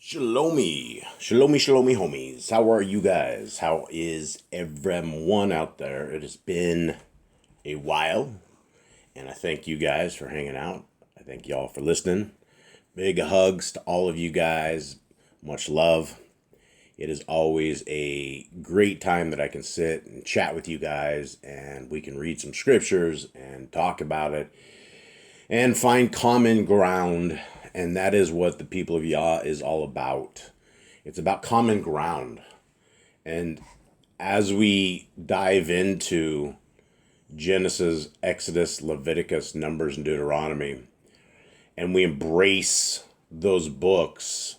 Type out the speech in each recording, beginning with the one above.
Shalomi, shalomi, homies. How are you guys? How is everyone out there? It has been a while, and I thank you guys for hanging out. I thank y'all for listening. Big hugs to all of you guys. Much love. It is always a great time that I can sit and chat with you guys, and we can read some scriptures and talk about it and find common ground. And that is what the people of Yah is all about. It's about common ground. And as we dive into Genesis, Exodus, Leviticus, Numbers, and Deuteronomy, and we embrace those books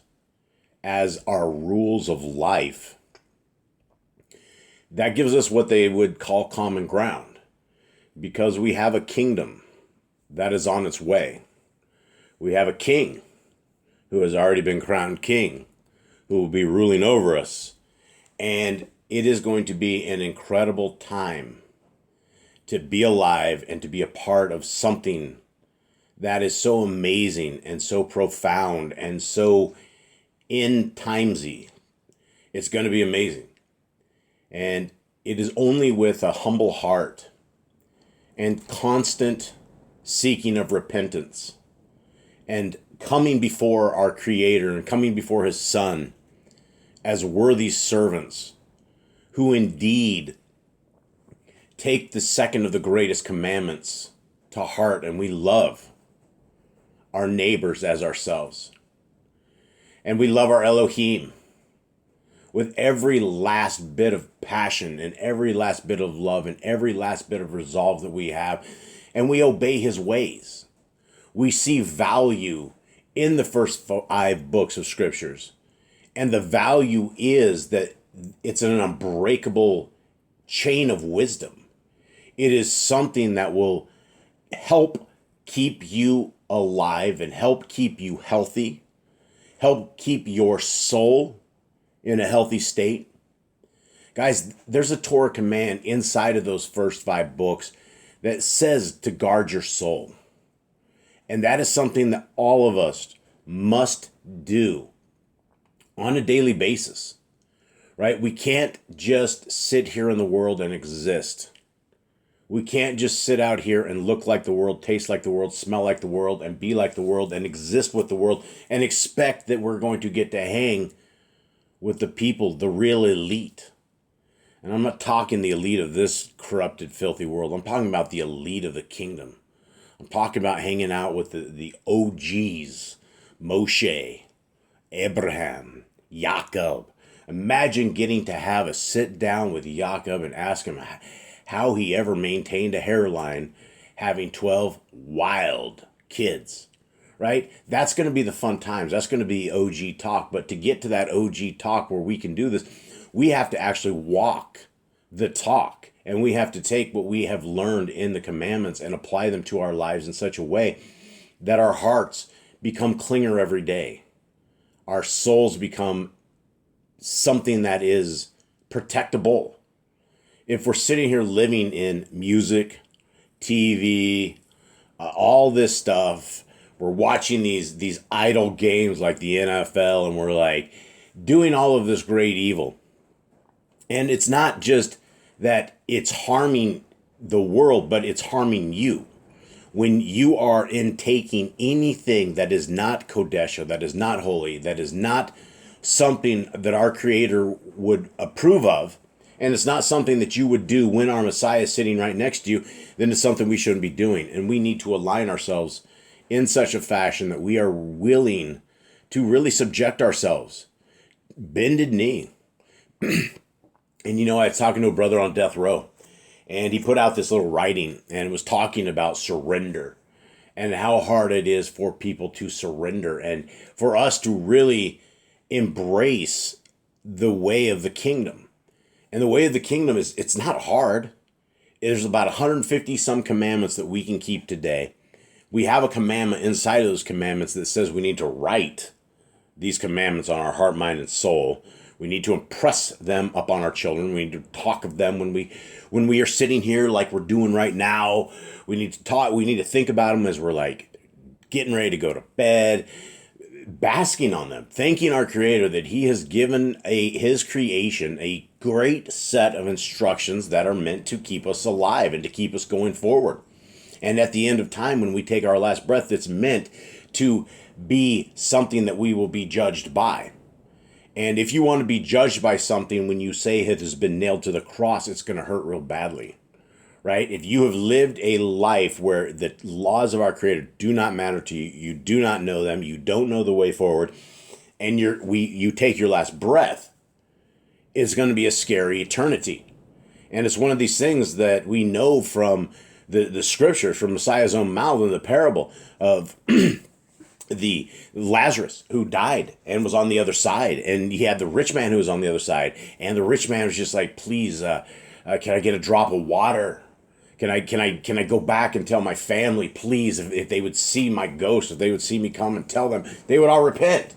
as our rules of life, that gives us what they would call common ground, because we have a kingdom that is on its way. We have a king who has already been crowned king, who will be ruling over us. And it is going to be an incredible time to be alive and to be a part of something that is so amazing and so profound and so in timesy. It's going to be amazing. And it is only with a humble heart and constant seeking of repentance and coming before our Creator and coming before His Son as worthy servants who indeed take the second of the greatest commandments to heart, and we love our neighbors as ourselves. And we love our Elohim with every last bit of passion and every last bit of love and every last bit of resolve that we have, and we obey His ways. We see value in the first 5 books of scriptures. And the value is that it's an unbreakable chain of wisdom. It is something that will help keep you alive and help keep you healthy, help keep your soul in a healthy state. Guys, there's a Torah command inside of those first 5 books that says to guard your soul. And that is something that all of us must do on a daily basis, right? We can't just sit here in the world and exist. We can't just sit out here and look like the world, taste like the world, smell like the world, and be like the world, and exist with the world, and expect that we're going to get to hang with the people, the real elite. And I'm not talking the elite of this corrupted, filthy world. I'm talking about the elite of the kingdom. I'm talking about hanging out with the OGs, Moshe, Abraham, Jacob. Imagine getting to have a sit down with Jacob and ask him how he ever maintained a hairline having 12 wild kids, right? That's going to be the fun times. That's going to be OG talk. But to get to that OG talk where we can do this, we have to actually walk the talk. And we have to take what we have learned in the commandments and apply them to our lives in such a way that our hearts become cleaner every day. Our souls become something that is protectable. If we're sitting here living in music, TV, all this stuff, we're watching these idle games like the NFL, and we're like doing all of this great evil. And it's not just that it's harming the world, but it's harming you. When you are intaking anything that is not Kodesha, that is not holy, that is not something that our Creator would approve of, and it's not something that you would do when our Messiah is sitting right next to you, then it's something we shouldn't be doing. And we need to align ourselves in such a fashion that we are willing to really subject ourselves. Bended knee. And I was talking to a brother on death row, and he put out this little writing, and it was talking about surrender and how hard it is for people to surrender and for us to really embrace the way of the kingdom. And the way of the kingdom it's not hard. There's about 150 some commandments that we can keep today. We have a commandment inside of those commandments that says we need to write these commandments on our heart, mind, and soul. We need to impress them upon our children. We need to talk of them when we are sitting here like we're doing right now. We need to talk. We need to think about them as we're like getting ready to go to bed. basking on them, thanking our Creator that He has given His creation a great set of instructions that are meant to keep us alive and to keep us going forward. And at the end of time, when we take our last breath, it's meant to be something that we will be judged by. And if you want to be judged by something when you say it has been nailed to the cross, it's going to hurt real badly, right? If you have lived a life where the laws of our Creator do not matter to you, you do not know them, you don't know the way forward, and you take your last breath, it's going to be a scary eternity. And it's one of these things that we know from the scriptures, from Messiah's own mouth in the parable of the Lazarus who died and was on the other side, and he had the rich man who was on the other side, and the rich man was just like, please, can I get a drop of water? Can I go back and tell my family, please, if they would see my ghost, if they would see me come and tell them, they would all repent.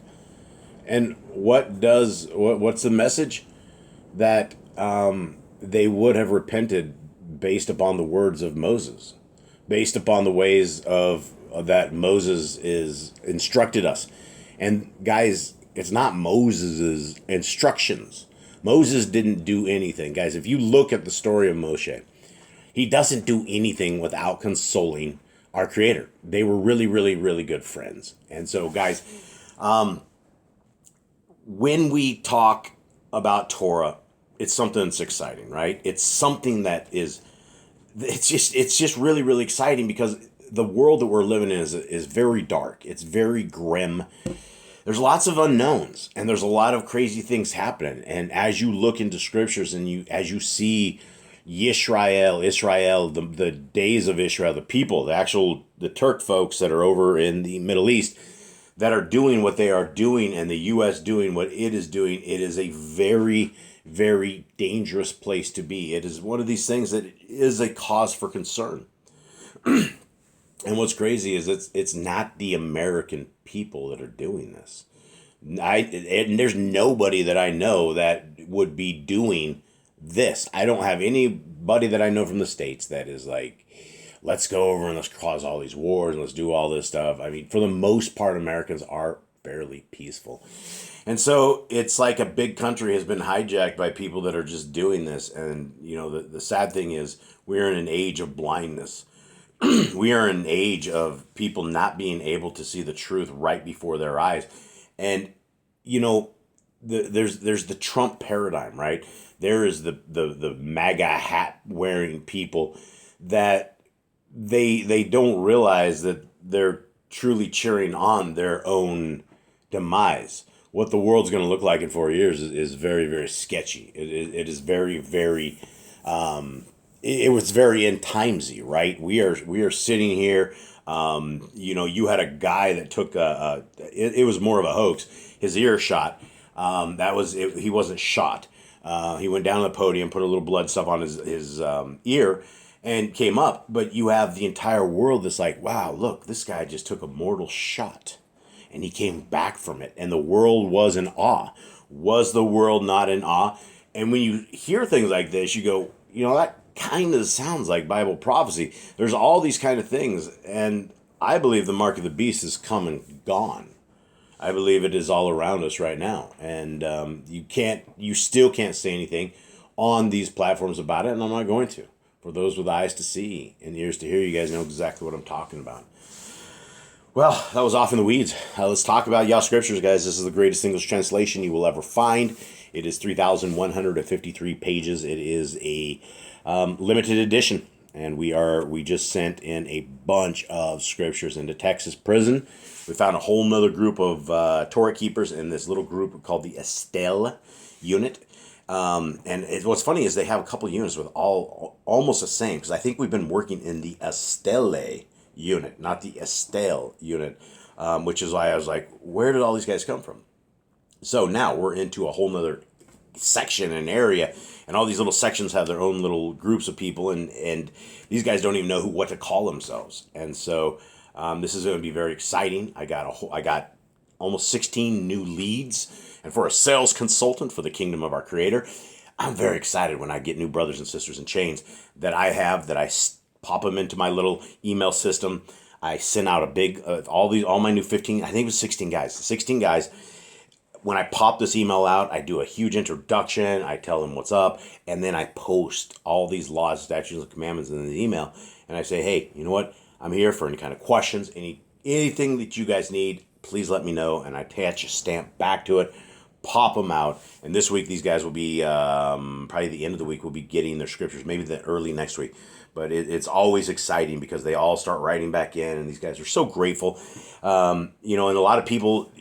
And what's the message? That they would have repented based upon the words of Moses, based upon the ways of that Moses is instructed us. And guys, it's not Moses's instructions. Moses didn't do anything. Guys, if you look at the story of Moshe, he doesn't do anything without consoling our Creator. They were really, really, really good friends. And so, guys, when we talk about Torah, it's something that's exciting, right? It's something that it's just really, really exciting, because the world that we're living in is very dark. It's very grim. There's lots of unknowns, and there's a lot of crazy things happening. And as you look into scriptures and as you see Israel, the days of Israel, the people, the Turk folks that are over in the Middle East that are doing what they are doing, and the U.S. doing what it is doing, it is a very, very dangerous place to be. It is one of these things that is a cause for concern. And what's crazy is it's not the American people that are doing this. And there's nobody that I know that would be doing this. I don't have anybody that I know from the States that is like, let's go over and let's cause all these wars and let's do all this stuff. I mean, for the most part, Americans are fairly peaceful. And so it's like a big country has been hijacked by people that are just doing this. And, the sad thing is we're in an age of blindness. We are in an age of people not being able to see the truth right before their eyes. And, there's the Trump paradigm, right? There is the MAGA hat wearing people that they don't realize that they're truly cheering on their own demise. What the world's going to look like in 4 years is very, very sketchy. It is very, very, it was very end timesy, right? We are sitting here. You had a guy that took it was more of a hoax. His ear shot. He wasn't shot. He went down to the podium, put a little blood stuff on his ear, and came up. But you have the entire world that's like, wow, look, this guy just took a mortal shot, and he came back from it, and the world was in awe. Was the world not in awe? And when you hear things like this, you go, that kind of sounds like Bible prophecy. There's all these kind of things, and I believe the mark of the beast is come and gone. I believe it is all around us right now, and you still can't say anything on these platforms about it, and I'm not going to. For those with eyes to see and ears to hear, you guys know exactly what I'm talking about. Well, that was off in the weeds. Let's talk about Yah Scriptures, guys. This is the greatest English translation you will ever find. It is 3,153 pages. It is a limited edition, and we just sent in a bunch of scriptures into Texas prison. We found a whole nother group of Torah keepers in this little group called the Estelle unit. What's funny is they have a couple units with all almost the same, because I think we've been working in the Estelle unit, not the Estelle unit, which is why I was like, where did all these guys come from? So now we're into a whole nother section and area, and all these little sections have their own little groups of people, and these guys don't even know what to call themselves. And so this is going to be very exciting. I got almost 16 new leads, and for a sales consultant for the kingdom of our Creator, I'm very excited when I get new brothers and sisters in chains that I pop them into my little email system. I sent out a big, all my new 15, I think it was 16 guys. 16 guys. When I pop this email out, I do a huge introduction. I tell them what's up. And then I post all these laws, statutes, and commandments in the email. And I say, hey, you know what? I'm here for any kind of questions, anything that you guys need, please let me know. And I attach a stamp back to it, pop them out. And this week, these guys will be, probably the end of the week, will be getting their scriptures, maybe the early next week. But it's always exciting because they all start writing back in, and these guys are so grateful. And a lot of people,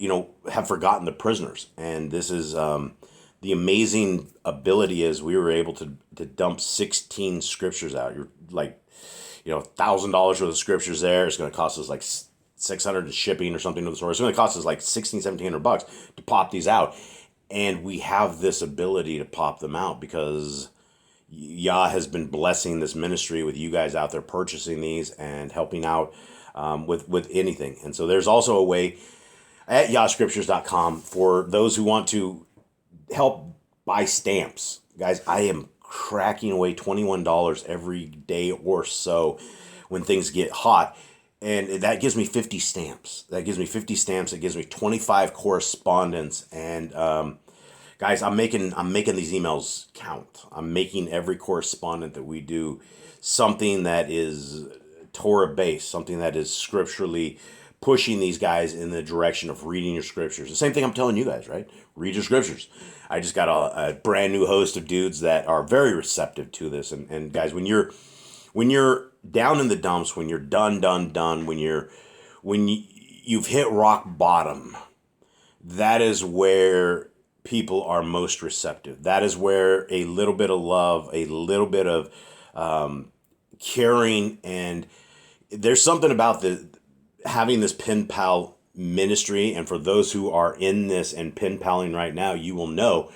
have forgotten the prisoners. And this is the amazing ability is we were able to dump 16 scriptures out. You're like, $1,000 worth of scriptures there. It's going to cost us like $600 in shipping or something to the store. It's going to cost us like $1,700 to pop these out. And we have this ability to pop them out because Yah has been blessing this ministry with you guys out there purchasing these and helping out with anything. And so there's also a way at yahscriptures.com for those who want to help buy stamps. Guys, I am cracking away $21 every day or so when things get hot. And that gives me 50 stamps. It gives me 25 correspondence. And guys, I'm making these emails count. I'm making every correspondent that we do something that is Torah based, something that is scripturally pushing these guys in the direction of reading your scriptures. The same thing I'm telling you guys, right? Read your scriptures. I just got a brand new host of dudes that are very receptive to this. And guys, when you're down in the dumps, when you're done, when you've hit rock bottom, that is where people are most receptive. That is where a little bit of love, a little bit of caring, and there's something about having this pen pal ministry. And for those who are in this and pen paling right now, you will know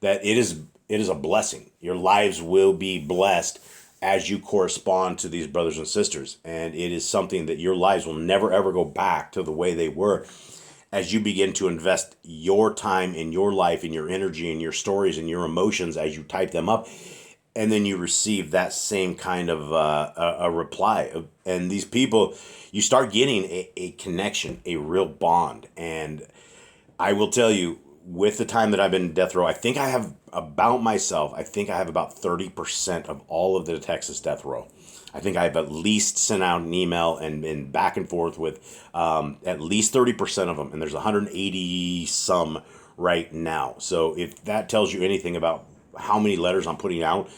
that it is a blessing. Your lives will be blessed as you correspond to these brothers and sisters. And it is something that your lives will never, ever go back to the way they were as you begin to invest your time in your life, in your energy, in your stories, and your emotions as you type them up. And then you receive that same kind of a reply. And these people, you start getting a connection, a real bond. And I will tell you, with the time that I've been in death row, I think I have about 30% of all of the Texas death row. I think I've at least sent out an email and been back and forth with at least 30% of them. And there's 180 some right now. So if that tells you anything about how many letters I'm putting out,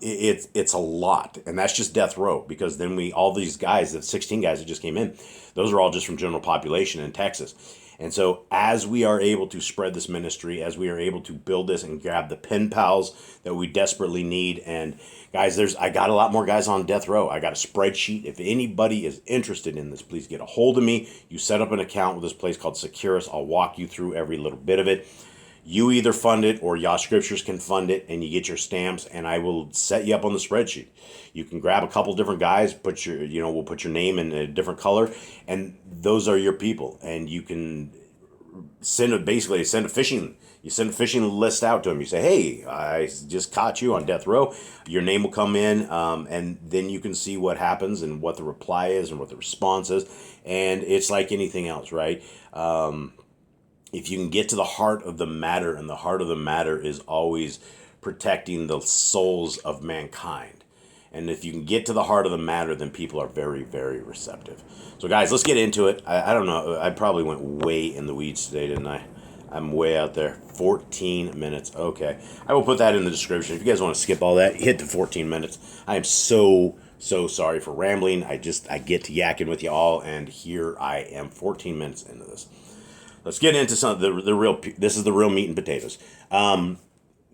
it's a lot. And that's just death row, because then all these guys, the 16 guys that just came in, those are all just from general population in Texas. And so as we are able to spread this ministry, as we are able to build this and grab the pen pals that we desperately need, and guys, I got a lot more guys on death row. I got a spreadsheet. If anybody is interested in this, please get a hold of me. You set up an account with this place called Securus. I'll walk you through every little bit of it. You either fund it or Yah Scriptures can fund it, and you get your stamps, and I will set you up on the spreadsheet. You can grab a couple different guys, we'll put your name in a different color, and those are your people. And you can send a phishing list out to them. You say, hey, I just caught you on death row. Your name will come in, and then you can see what happens and what the reply is and what the response is. And it's like anything else, right? If you can get to the heart of the matter, and the heart of the matter is always protecting the souls of mankind. And if you can get to the heart of the matter, then people are very, very receptive. So guys, let's get into it. I don't know. I probably went way in the weeds today, didn't I? I'm way out there. 14 minutes. Okay. I will put that in the description. If you guys want to skip all that, hit the 14 minutes. I am so sorry for rambling. I get to yakking with you all, and here I am 14 minutes into this. Let's get into this is the real meat and potatoes.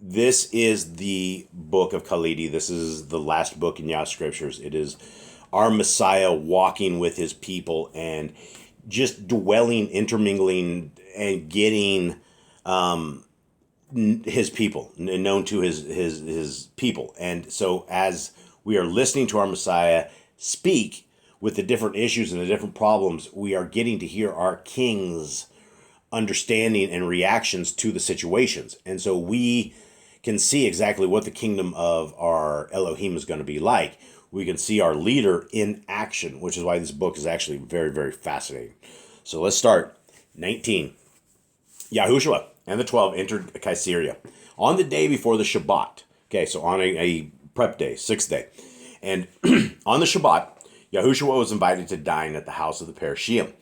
This is the book of Khalidi. This is the last book in Yah Scriptures. It is our Messiah walking with his people and just dwelling, intermingling, and getting his people, known to his people. And so as we are listening to our Messiah speak with the different issues and the different problems, we are getting to hear our King's understanding and reactions to the situations. And so we can see exactly what the kingdom of our Elohim is going to be like. we can see our leader in action, which is why this book is actually very, very fascinating. So let's start. 19. Yahushua and the 12 entered Caesarea on the day before the Shabbat. Okay, so on a prep day, 6th day. And on the Shabbat, Yahushua was invited to dine at the house of the Parashim.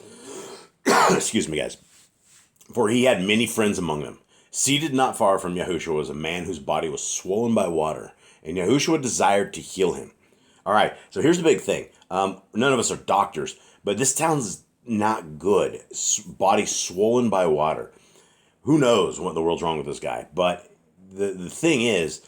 Excuse me, guys. For he had many friends among them. Seated not far from Yahushua was a man whose body was swollen by water, and Yahushua desired to heal him. All right, so here's the big thing. None of us are doctors, but this sounds not good. Body swollen by water. Who knows what in the world's wrong with this guy? But the thing is,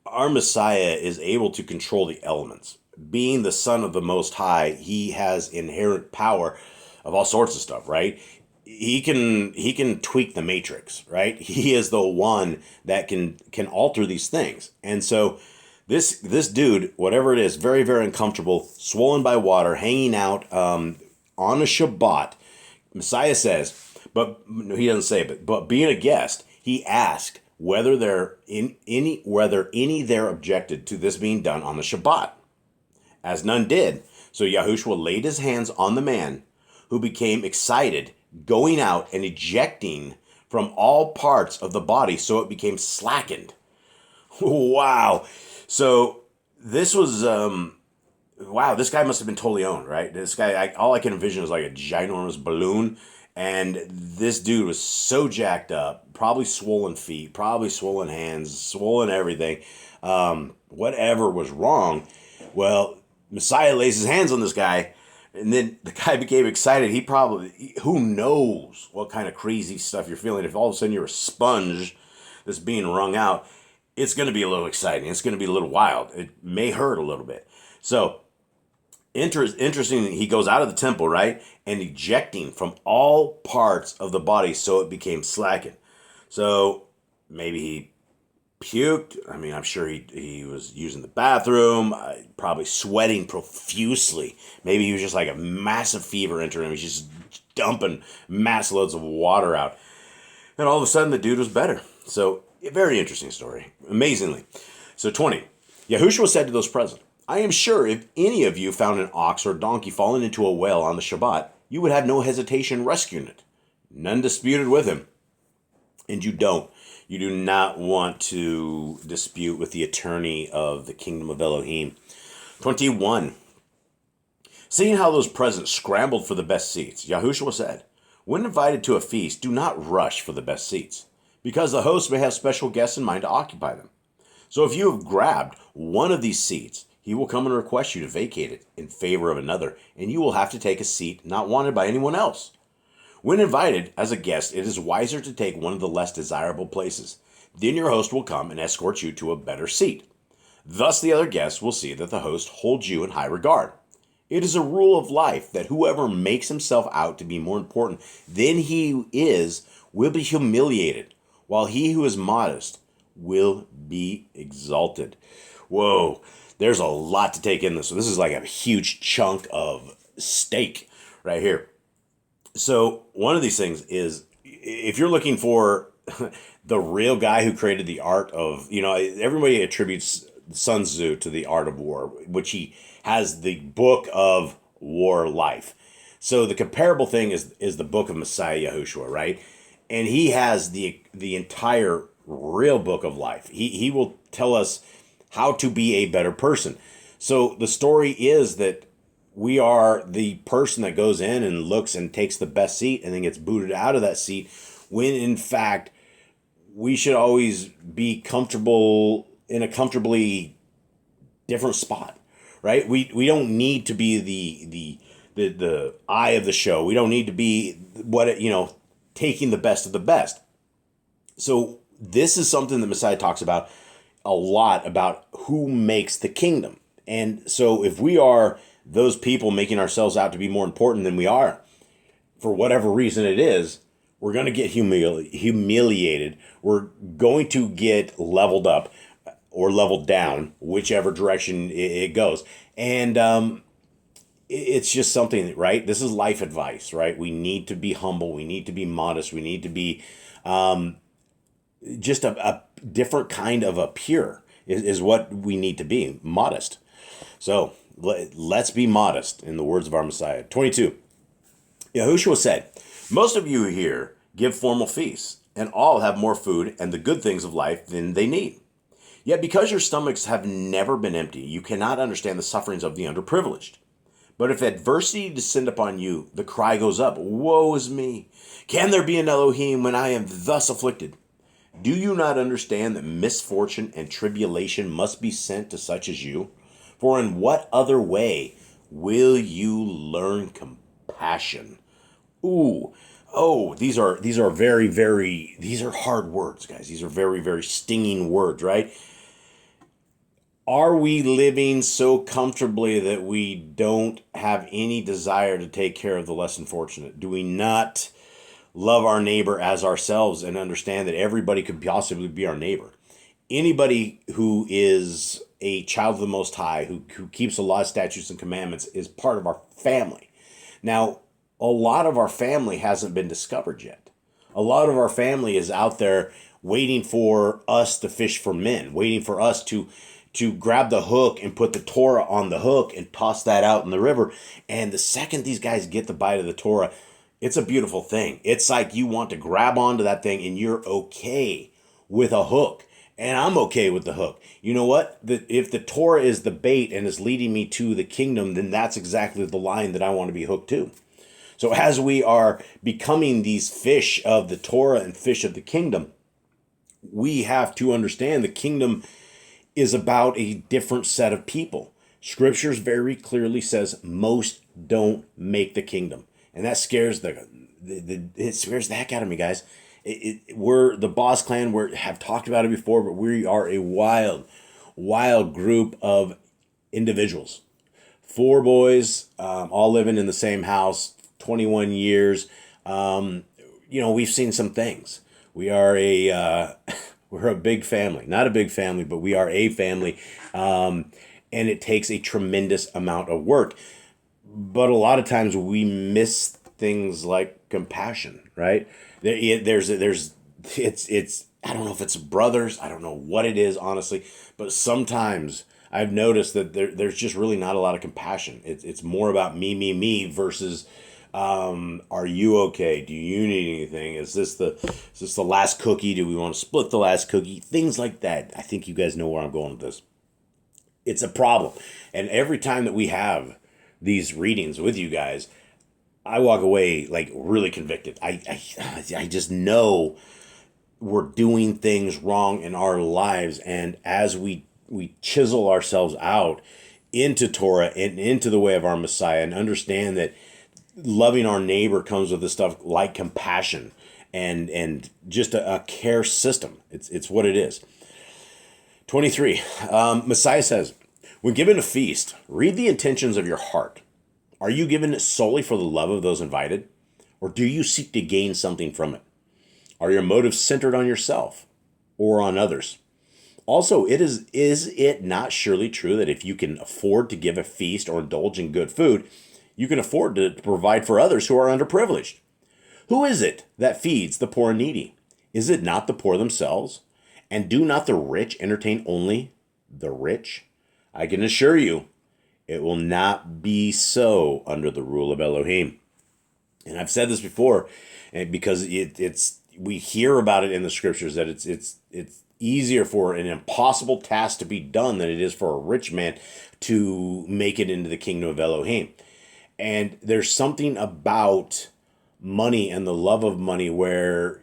our Messiah is able to control the elements. Being the Son of the Most High, he has inherent power of all sorts of stuff, right? He can tweak the matrix, right? He is the one that can alter these things. And so this dude, whatever it is, very, very uncomfortable, swollen by water, hanging out on a Shabbat. Messiah says, but he doesn't say it, but being a guest, he asked whether any there objected to this being done on the Shabbat. As none did, so Yahushua laid his hands on the man, who became excited, going out and ejecting from all parts of the body, so it became slackened. Wow. So this was, wow, this guy must have been totally owned, right? This guy, all I can envision is like a ginormous balloon, and this dude was so jacked up, probably swollen feet, probably swollen hands, swollen everything. Whatever was wrong, well, Messiah lays his hands on this guy, and then the guy became excited. Who knows what kind of crazy stuff you're feeling. If all of a sudden you're a sponge that's being wrung out, it's going to be a little exciting. It's going to be a little wild. It may hurt a little bit. So, interesting, he goes out of the temple, right? And ejecting from all parts of the body, so it became slackened. So, maybe he puked. I mean, I'm sure he was using the bathroom, probably sweating profusely. Maybe he was just like a massive fever entering him. He's just dumping mass loads of water out. And all of a sudden, the dude was better. So, a very interesting story. Amazingly. So, 20. Yahushua said to those present, I am sure if any of you found an ox or donkey fallen into a well on the Shabbat, you would have no hesitation rescuing it. None disputed with him. And you don't. You do not want to dispute with the attorney of the kingdom of Elohim. 21. Seeing how those present scrambled for the best seats, Yahushua said, when invited to a feast, do not rush for the best seats, because the host may have special guests in mind to occupy them. So if you have grabbed one of these seats, he will come and request you to vacate it in favor of another, and you will have to take a seat not wanted by anyone else. When invited as a guest, it is wiser to take one of the less desirable places. Then your host will come and escort you to a better seat. Thus the other guests will see that the host holds you in high regard. It is a rule of life that whoever makes himself out to be more important than he is will be humiliated, while he who is modest will be exalted. Whoa, there's a lot to take in this. So this is like a huge chunk of steak right here. So one of these things is, if you're looking for the real guy who created the art of, everybody attributes Sun Tzu to the art of war, which he has the book of war life. So the comparable thing is the book of Messiah Yahushua, right? And he has the entire real book of life. He will tell us how to be a better person. So the story is that we are the person that goes in and looks and takes the best seat and then gets booted out of that seat, when in fact we should always be comfortable in a comfortably different spot, right? We don't need to be the eye of the show. We don't need to be taking the best of the best. So this is something that Messiah talks about a lot, about who makes the kingdom. And so if we are those people making ourselves out to be more important than we are, for whatever reason it is, we're going to get humiliated. We're going to get leveled up or leveled down, whichever direction it goes. And it's just something, right? This is life advice, right? We need to be humble. We need to be modest. We need to be just a different kind of a pure is what we need to be, modest. So Let's be modest, in the words of our Messiah. 22. Yahushua said, most of you here give formal feasts, and all have more food and the good things of life than they need. Yet because your stomachs have never been empty, you cannot understand the sufferings of the underprivileged. But if adversity descend upon you, the cry goes up, woe is me! Can there be an Elohim when I am thus afflicted? Do you not understand that misfortune and tribulation must be sent to such as you? For in what other way will you learn compassion? Ooh, oh, these are very, very, these are hard words, guys. These are very, very stinging words, right? Are we living so comfortably that we don't have any desire to take care of the less fortunate? Do we not love our neighbor as ourselves and understand that everybody could possibly be our neighbor? Anybody who is a child of the Most High, who keeps the law, statutes, and commandments, is part of our family. Now, a lot of our family hasn't been discovered yet. A lot of our family is out there waiting for us to fish for men, waiting for us to grab the hook and put the Torah on the hook and toss that out in the river. And the second these guys get the bite of the Torah, it's a beautiful thing. It's like you want to grab onto that thing and you're okay with a hook. And I'm okay with the hook. You know what? If the Torah is the bait and is leading me to the kingdom, then that's exactly the line that I want to be hooked to. So as we are becoming these fish of the Torah and fish of the kingdom, we have to understand the kingdom is about a different set of people. Scriptures very clearly says most don't make the kingdom. And that scares it scares the heck out of me, guys. We're the Boss Clan. Have talked about it before, but we are a wild group of individuals. 4 boys, all living in the same house, 21 years. We've seen some things. We are we're a big family. Not a big family, but we are a family. And it takes a tremendous amount of work. But a lot of times we miss things like compassion, right? It's I don't know if it's brothers. I don't know what it is, honestly. But sometimes I've noticed that there's just really not a lot of compassion. It's more about me versus are you okay? Do you need anything? Is this the last cookie? Do we want to split the last cookie? Things like that. I think you guys know where I'm going with this. It's a problem. And every time that we have these readings with you guys, I walk away like really convicted. I just know we're doing things wrong in our lives. And as we chisel ourselves out into Torah and into the way of our Messiah and understand that loving our neighbor comes with this stuff like compassion and just a care system. It's what it is. 23, Messiah says, when given a feast, read the intentions of your heart. Are you given it solely for the love of those invited? Or do you seek to gain something from it? Are your motives centered on yourself or on others? Also, is it not surely true that if you can afford to give a feast or indulge in good food, you can afford to provide for others who are underprivileged? Who is it that feeds the poor and needy? Is it not the poor themselves? And do not the rich entertain only the rich? I can assure you, it will not be so under the rule of Elohim. And I've said this before, because we hear about it in the scriptures that it's easier for an impossible task to be done than it is for a rich man to make it into the kingdom of Elohim. And there's something about money and the love of money where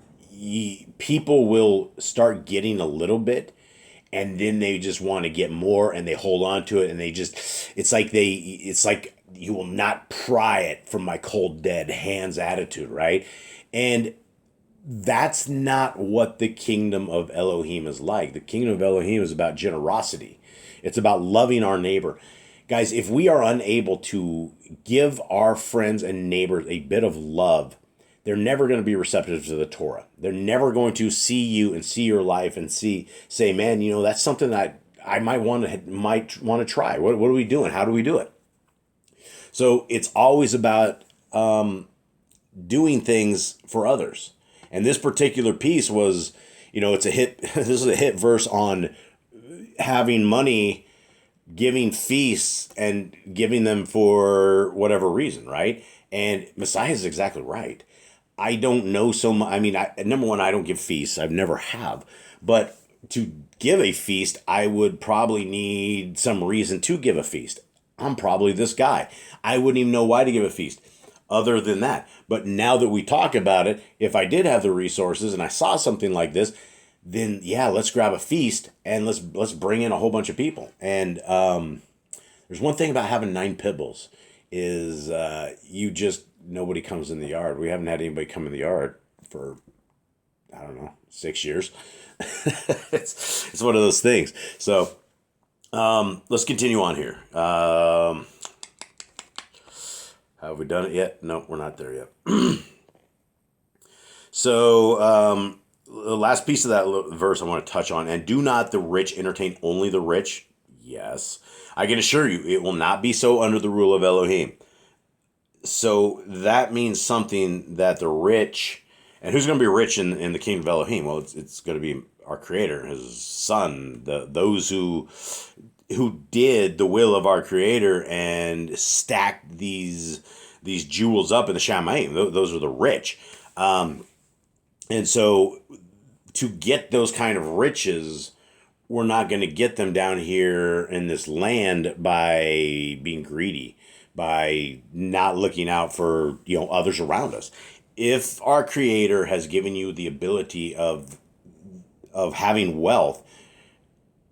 people will start getting a little bit and then they just want to get more and they hold on to it and it's like you will not pry it from my cold dead hands attitude, right? And that's not what the kingdom of Elohim is like. The kingdom of Elohim is about generosity. It's about loving our neighbor. Guys, if we are unable to give our friends and neighbors a bit of love, they're never going to be receptive to the Torah. They're never going to see you and see your life and say, man, that's something that I might want to try. What are we doing? How do we do it? So it's always about doing things for others. And this particular piece was, it's a hit. This is a hit verse on having money giving feasts and giving them for whatever reason, right? And Messiah is exactly right. I don't know so much. I mean, number one, I don't give feasts. I've never have. But to give a feast, I would probably need some reason to give a feast. I'm probably this guy. I wouldn't even know why to give a feast other than that. But now that we talk about it, if I did have the resources and I saw something like this, then yeah, let's grab a feast and let's bring in a whole bunch of people. And there's one thing about having 9 pit bulls is nobody comes in the yard. We haven't had anybody come in the yard for, I don't know, 6 years. It's one of those things. So let's continue on here. Have we done it yet? No, we're not there yet. So the last piece of that verse I want to touch on, and do not the rich entertain only the rich? Yes. I can assure you, it will not be so under the rule of Elohim. So that means something that the rich, and who's going to be rich in the kingdom of Elohim? Well, it's going to be our Creator, His Son, those who did the will of our Creator and stacked these jewels up in the Shamayim. Those are the rich. And so to get those kind of riches, we're not going to get them down here in this land by being greedy, by not looking out for, others around us. If our Creator has given you the ability of having wealth,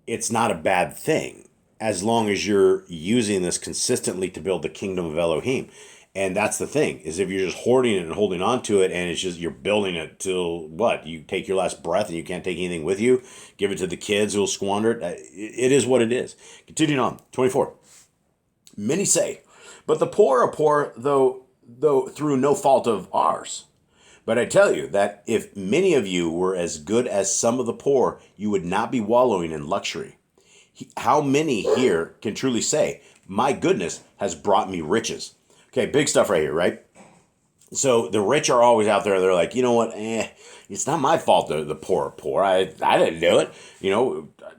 it's not a bad thing as long as you're using this consistently to build the kingdom of Elohim. And that's the thing, is if you're just hoarding it and holding on to it, and it's just you're building it till what? You take your last breath and you can't take anything with you, give it to the kids who'll squander it. It is what it is. Continuing on, 24. Many say, but the poor are poor, though through no fault of ours. But I tell you that if many of you were as good as some of the poor, you would not be wallowing in luxury. How many here can truly say, my goodness has brought me riches? Okay, big stuff right here, right? So the rich are always out there. They're like, you know what? It's not my fault the poor are poor. I didn't do it.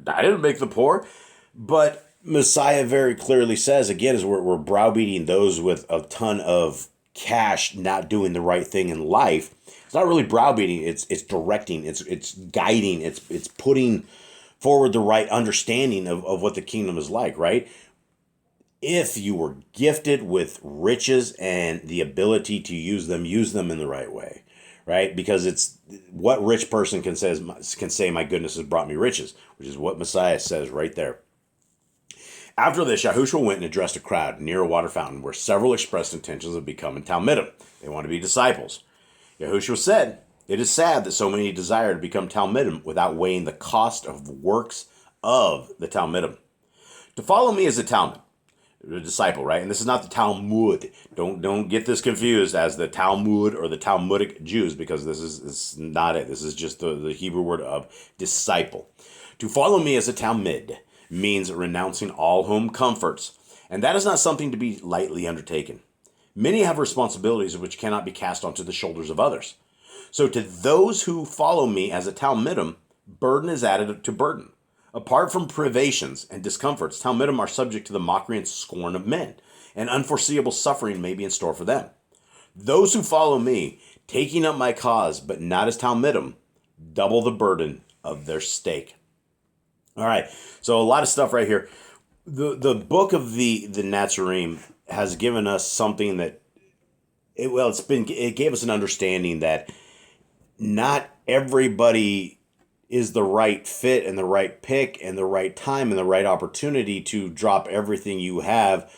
I didn't make the poor. But Messiah very clearly says, again, as we're browbeating those with a ton of cash not doing the right thing in life. It's not really browbeating. It's directing. It's guiding. It's putting forward the right understanding of what the kingdom is like, right? If you were gifted with riches and the ability to use them in the right way, right? Because it's what rich person can say, my goodness has brought me riches, which is what Messiah says right there. After this, Yahushua went and addressed a crowd near a water fountain where several expressed intentions of becoming Talmidim. They want to be disciples. Yahushua said, it is sad that so many desire to become Talmidim without weighing the cost of works of the Talmidim. To follow me is a Talmud, a disciple, right? And this is not the Talmud. Don't get this confused as the Talmud or the Talmudic Jews, because this is not it. This is just the Hebrew word of disciple. To follow me as a Talmud means renouncing all home comforts, and that is not something to be lightly undertaken. Many have responsibilities which cannot be cast onto the shoulders of others. So to those who follow me as a Talmidim, burden is added to burden. Apart from privations and discomforts, Talmidim are subject to the mockery and scorn of men, and unforeseeable suffering may be in store for them. Those who follow me, taking up my cause, but not as Talmidim, double the burden of their stake. All right, so a lot of stuff right here. The book of the Nazarene has given us something that, it gave us an understanding that not everybody is the right fit and the right pick and the right time and the right opportunity to drop everything you have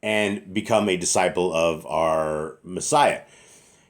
and become a disciple of our Messiah.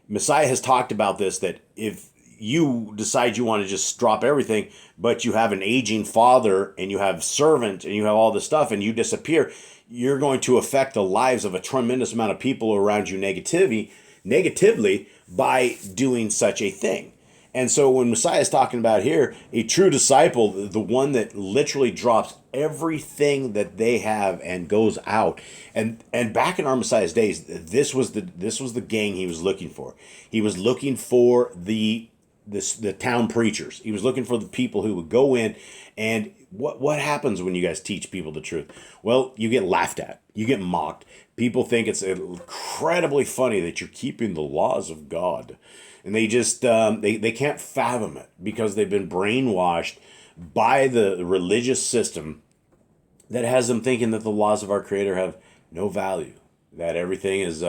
Messiah has talked about this, that if you decide you want to just drop everything, but you have an aging father and you have servant and you have all this stuff and you disappear, you're going to affect the lives of a tremendous amount of people around you negatively by doing such a thing. And so when Messiah is talking about here, a true disciple, the one that literally drops everything that they have and goes out. And back in our Messiah's days, this was the gang he was looking for. He was looking for the the town preachers. He was looking for the people who would go in. And what happens when you guys teach people the truth? Well, you get laughed at. You get mocked. People think it's incredibly funny that you're keeping the laws of God. And they just, they can't fathom it because they've been brainwashed by the religious system that has them thinking that the laws of our Creator have no value. That everything is,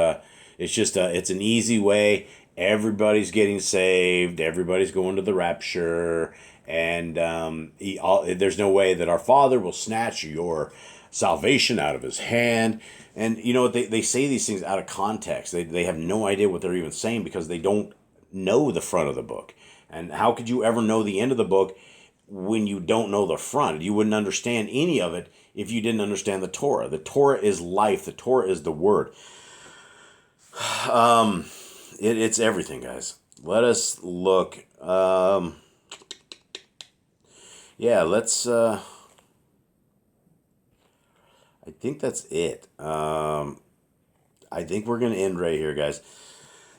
it's an easy way. Everybody's getting saved. Everybody's going to the rapture. And there's no way that our Father will snatch your salvation out of his hand. And you know, they say these things out of context. They have no idea what they're even saying because they don't know the front of the book. And how could you ever know the end of the book when you don't know the front? You wouldn't understand any of it if you didn't understand the Torah. The Torah is life. The Torah is the word. It's everything, guys. Let us look. Let's. I think that's it. I think we're going to end right here, guys.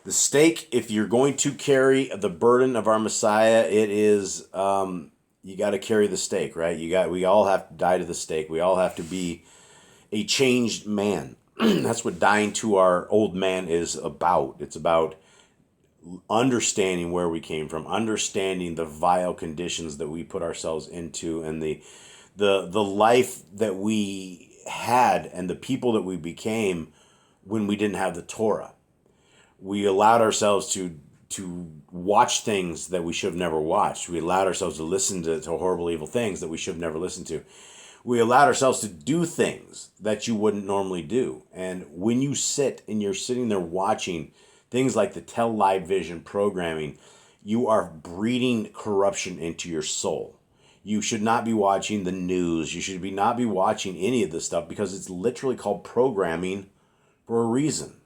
The stake, if you're going to carry the burden of our Messiah, it is, you got to carry the stake, right? We all have to die to the stake. We all have to be a changed man. That's what dying to our old man is about. It's about understanding where we came from, understanding the vile conditions that we put ourselves into, and the life that we had and the people that we became when we didn't have the Torah. We allowed ourselves to watch things that we should have never watched. We allowed ourselves to listen to horrible, evil things that we should have never listened to. We allowed ourselves to do things that you wouldn't normally do. And when you sit and you're sitting there watching things like the Tell Live Vision programming, you are breeding corruption into your soul. You should not be watching the news. You should not be watching any of this stuff because it's literally called programming for a reason.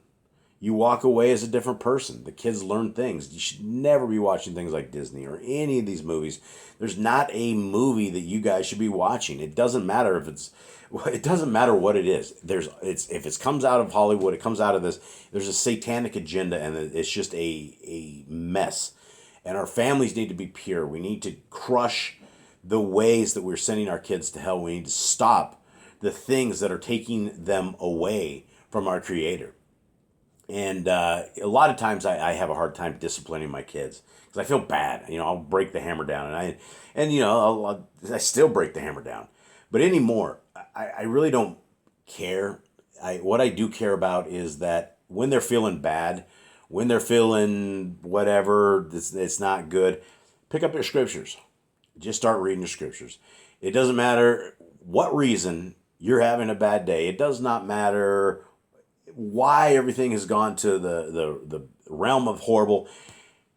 You walk away as a different person. The kids learn things. You should never be watching things like Disney or any of these movies. There's not a movie that you guys should be watching. It doesn't matter if it doesn't matter what it is. If it comes out of Hollywood, it comes out of this. There's a satanic agenda, and it's just a mess. And our families need to be pure. We need to crush the ways that we're sending our kids to hell. We need to stop the things that are taking them away from our Creator. And a lot of times I have a hard time disciplining my kids because I feel bad. You know, I'll break the hammer down, I still break the hammer down. But anymore, I really don't care. What I do care about is that when they're feeling bad, when they're feeling whatever, it's not good, pick up your scriptures. Just start reading your scriptures. It doesn't matter what reason you're having a bad day. It does not matter why everything has gone to the realm of horrible.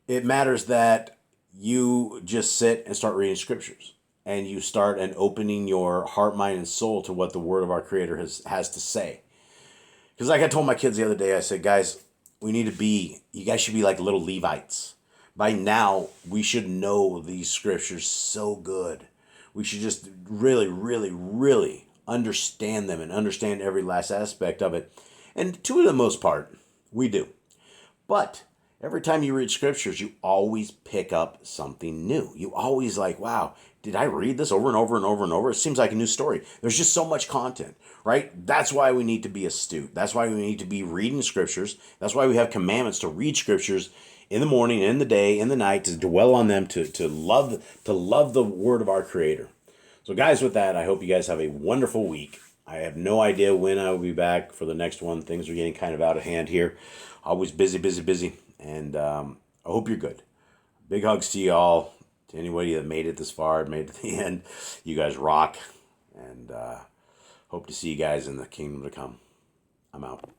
It matters that you just sit and start reading scriptures. And you start and opening your heart, mind, and soul to what the word of our Creator has to say. Because like I told my kids the other day, I said, guys, you guys should be like little Levites. By now, we should know these scriptures so good. We should just really, really, really understand them and understand every last aspect of it. And to the most part, we do. But every time you read scriptures, you always pick up something new. You always like, wow, did I read this over and over and over and over? It seems like a new story. There's just so much content, right? That's why we need to be astute. That's why we need to be reading scriptures. That's why we have commandments to read scriptures in the morning, in the day, in the night, to dwell on them, to love the word of our Creator. So guys, with that, I hope you guys have a wonderful week. I have no idea when I will be back for the next one. Things are getting kind of out of hand here. Always busy. And I hope you're good. Big hugs to you all. To anybody that made it this far, made it to the end. You guys rock. And hope to see you guys in the kingdom to come. I'm out.